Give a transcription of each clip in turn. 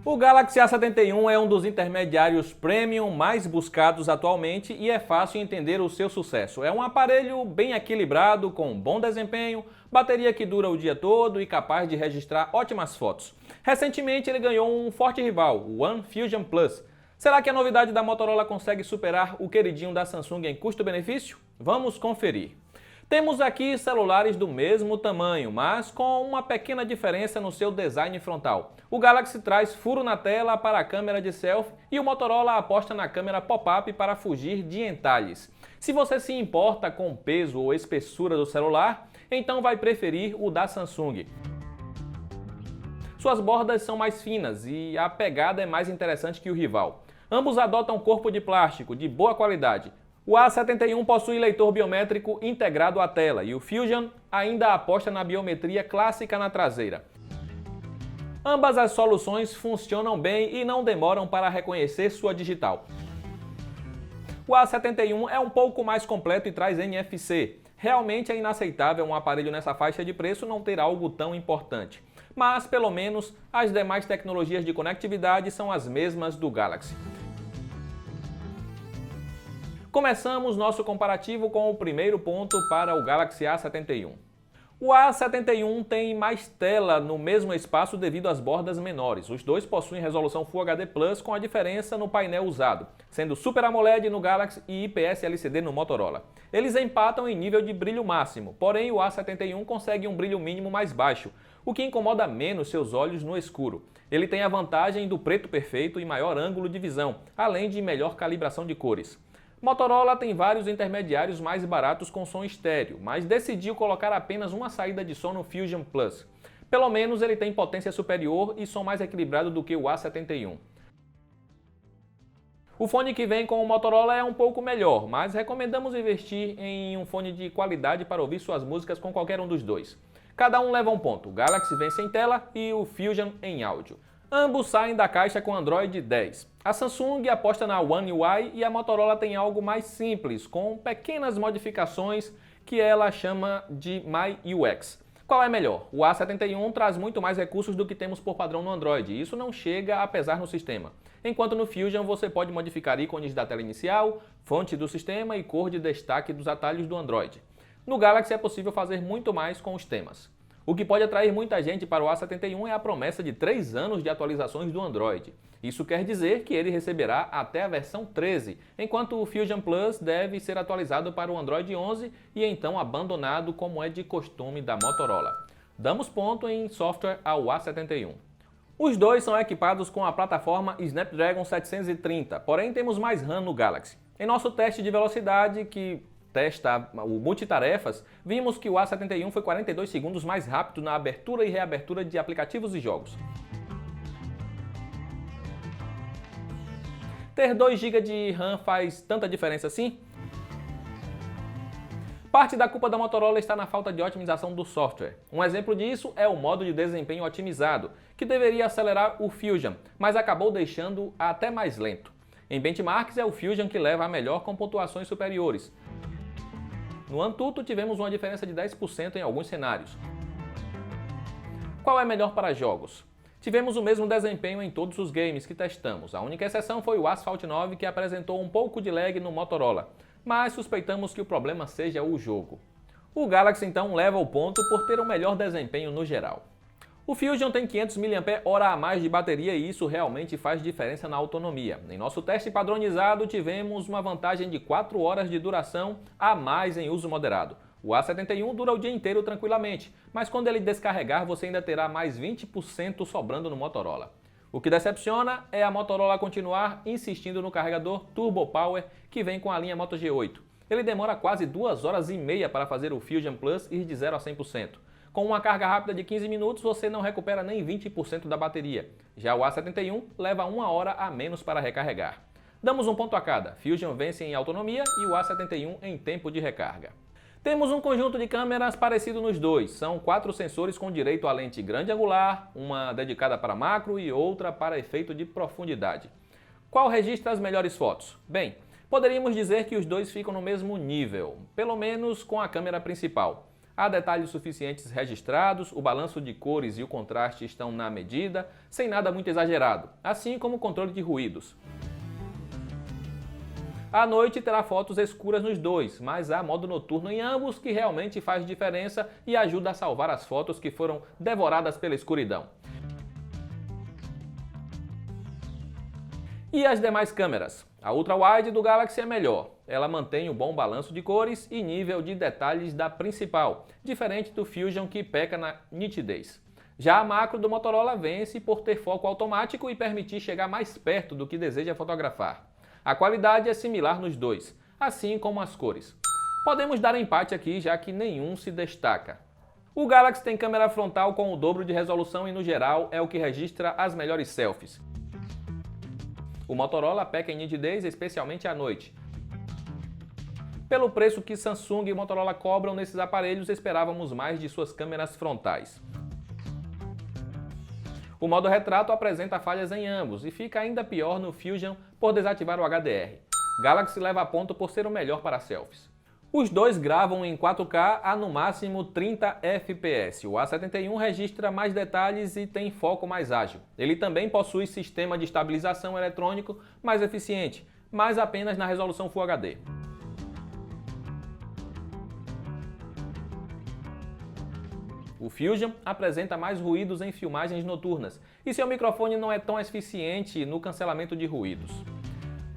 O Galaxy A71 é um dos intermediários premium mais buscados atualmente e é fácil entender o seu sucesso. É um aparelho bem equilibrado, com bom desempenho, bateria que dura o dia todo e capaz de registrar ótimas fotos. Recentemente ele ganhou um forte rival, o One Fusion Plus. Será que a novidade da Motorola consegue superar o queridinho da Samsung em custo-benefício? Vamos conferir. Temos aqui celulares do mesmo tamanho, mas com uma pequena diferença no seu design frontal. O Galaxy traz furo na tela para a câmera de selfie e o Motorola aposta na câmera pop-up para fugir de entalhes. Se você se importa com o peso ou espessura do celular, então vai preferir o da Samsung. Suas bordas são mais finas e a pegada é mais interessante que o rival. Ambos adotam corpo de plástico de boa qualidade. O A71 possui leitor biométrico integrado à tela e o Fusion ainda aposta na biometria clássica na traseira. Ambas as soluções funcionam bem e não demoram para reconhecer sua digital. O A71 é um pouco mais completo e traz NFC. Realmente é inaceitável um aparelho nessa faixa de preço não ter algo tão importante. Mas, pelo menos, as demais tecnologias de conectividade são as mesmas do Galaxy. Começamos nosso comparativo com o primeiro ponto para o Galaxy A71. O A71 tem mais tela no mesmo espaço devido às bordas menores. Os dois possuem resolução Full HD Plus com a diferença no painel usado, sendo Super AMOLED no Galaxy e IPS LCD no Motorola. Eles empatam em nível de brilho máximo, porém o A71 consegue um brilho mínimo mais baixo, o que incomoda menos seus olhos no escuro. Ele tem a vantagem do preto perfeito e maior ângulo de visão, além de melhor calibração de cores. Motorola tem vários intermediários mais baratos com som estéreo, mas decidiu colocar apenas uma saída de som no Fusion Plus. Pelo menos ele tem potência superior e som mais equilibrado do que o A71. O fone que vem com o Motorola é um pouco melhor, mas recomendamos investir em um fone de qualidade para ouvir suas músicas com qualquer um dos dois. Cada um leva um ponto, o Galaxy vence em tela e o Fusion em áudio. Ambos saem da caixa com Android 10. A Samsung aposta na One UI e a Motorola tem algo mais simples, com pequenas modificações que ela chama de MyUX. Qual é melhor? O A71 traz muito mais recursos do que temos por padrão no Android, e isso não chega a pesar no sistema. Enquanto no Fusion você pode modificar ícones da tela inicial, fonte do sistema e cor de destaque dos atalhos do Android. No Galaxy é possível fazer muito mais com os temas. O que pode atrair muita gente para o A71 é a promessa de 3 anos de atualizações do Android. Isso quer dizer que ele receberá até a versão 13, enquanto o Fusion Plus deve ser atualizado para o Android 11 e então abandonado como é de costume da Motorola. Damos ponto em software ao A71. Os dois são equipados com a plataforma Snapdragon 730, porém temos mais RAM no Galaxy. Em nosso teste de velocidade, que testa o multitarefas, vimos que o A71 foi 42 segundos mais rápido na abertura e reabertura de aplicativos e jogos. Ter 2 GB de RAM faz tanta diferença assim? Parte da culpa da Motorola está na falta de otimização do software. Um exemplo disso é o modo de desempenho otimizado, que deveria acelerar o Fusion, mas acabou deixando até mais lento. Em benchmarks é o Fusion que leva a melhor com pontuações superiores. No Antutu tivemos uma diferença de 10% em alguns cenários. Qual é melhor para jogos? Tivemos o mesmo desempenho em todos os games que testamos. A única exceção foi o Asphalt 9, que apresentou um pouco de lag no Motorola, mas suspeitamos que o problema seja o jogo. O Galaxy então leva o ponto por ter um melhor desempenho no geral. O Fusion tem 500 mAh a mais de bateria e isso realmente faz diferença na autonomia. Em nosso teste padronizado tivemos uma vantagem de 4 horas de duração a mais em uso moderado. O A71 dura o dia inteiro tranquilamente, mas quando ele descarregar você ainda terá mais 20% sobrando no Motorola. O que decepciona é a Motorola continuar insistindo no carregador Turbo Power que vem com a linha Moto G8. Ele demora quase 2 horas e meia para fazer o Fusion Plus ir de 0 a 100%. Com uma carga rápida de 15 minutos, você não recupera nem 20% da bateria. Já o A71 leva 1 hora a menos para recarregar. Damos um ponto a cada. Fusion vence em autonomia e o A71 em tempo de recarga. Temos um conjunto de câmeras parecido nos dois. São 4 sensores com direito à lente grande angular, uma dedicada para macro e outra para efeito de profundidade. Qual registra as melhores fotos? Bem, poderíamos dizer que os dois ficam no mesmo nível, pelo menos com a câmera principal. Há detalhes suficientes registrados, o balanço de cores e o contraste estão na medida, sem nada muito exagerado, assim como o controle de ruídos. À noite terá fotos escuras nos dois, mas há modo noturno em ambos que realmente faz diferença e ajuda a salvar as fotos que foram devoradas pela escuridão. E as demais câmeras? A ultra-wide do Galaxy é melhor. Ela mantém o bom balanço de cores e nível de detalhes da principal, diferente do Fusion que peca na nitidez. Já a macro do Motorola vence por ter foco automático e permitir chegar mais perto do que deseja fotografar. A qualidade é similar nos dois, assim como as cores. Podemos dar empate aqui, já que nenhum se destaca. O Galaxy tem câmera frontal com o dobro de resolução e, no geral, é o que registra as melhores selfies. O Motorola peca em nitidez, especialmente à noite. Pelo preço que Samsung e Motorola cobram nesses aparelhos, esperávamos mais de suas câmeras frontais. O modo retrato apresenta falhas em ambos e fica ainda pior no Fusion por desativar o HDR. Galaxy leva ponto por ser o melhor para selfies. Os dois gravam em 4K a no máximo 30 fps. O A71 registra mais detalhes e tem foco mais ágil. Ele também possui sistema de estabilização eletrônico mais eficiente, mas apenas na resolução Full HD. O Fusion apresenta mais ruídos em filmagens noturnas e seu microfone não é tão eficiente no cancelamento de ruídos.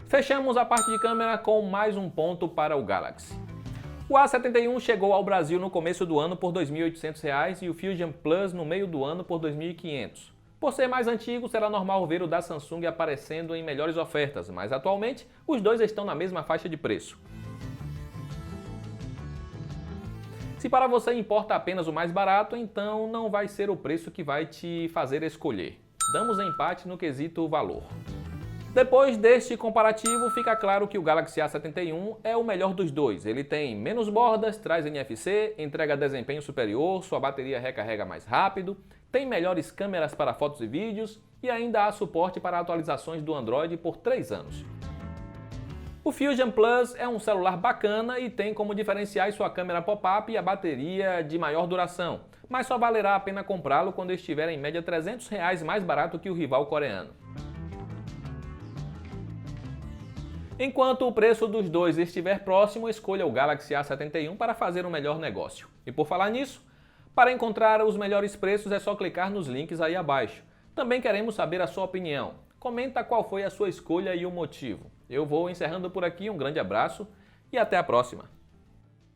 Fechamos a parte de câmera com mais um ponto para o Galaxy. O A71 chegou ao Brasil no começo do ano por R$ 2.800 e o Fusion Plus no meio do ano por R$ 2.500. Por ser mais antigo, será normal ver o da Samsung aparecendo em melhores ofertas, mas atualmente os dois estão na mesma faixa de preço. Se para você importa apenas o mais barato, então não vai ser o preço que vai te fazer escolher. Damos empate no quesito valor. Depois deste comparativo, fica claro que o Galaxy A71 é o melhor dos dois. Ele tem menos bordas, traz NFC, entrega desempenho superior, sua bateria recarrega mais rápido, tem melhores câmeras para fotos e vídeos e ainda há suporte para atualizações do Android por 3 anos. O Fusion Plus é um celular bacana e tem como diferenciais sua câmera pop-up e a bateria de maior duração, mas só valerá a pena comprá-lo quando estiver em média R$ 300 mais barato que o rival coreano. Enquanto o preço dos dois estiver próximo, escolha o Galaxy A71 para fazer um melhor negócio. E por falar nisso, para encontrar os melhores preços é só clicar nos links aí abaixo. Também queremos saber a sua opinião. Comenta qual foi a sua escolha e o motivo. Eu vou encerrando por aqui, um grande abraço e até a próxima!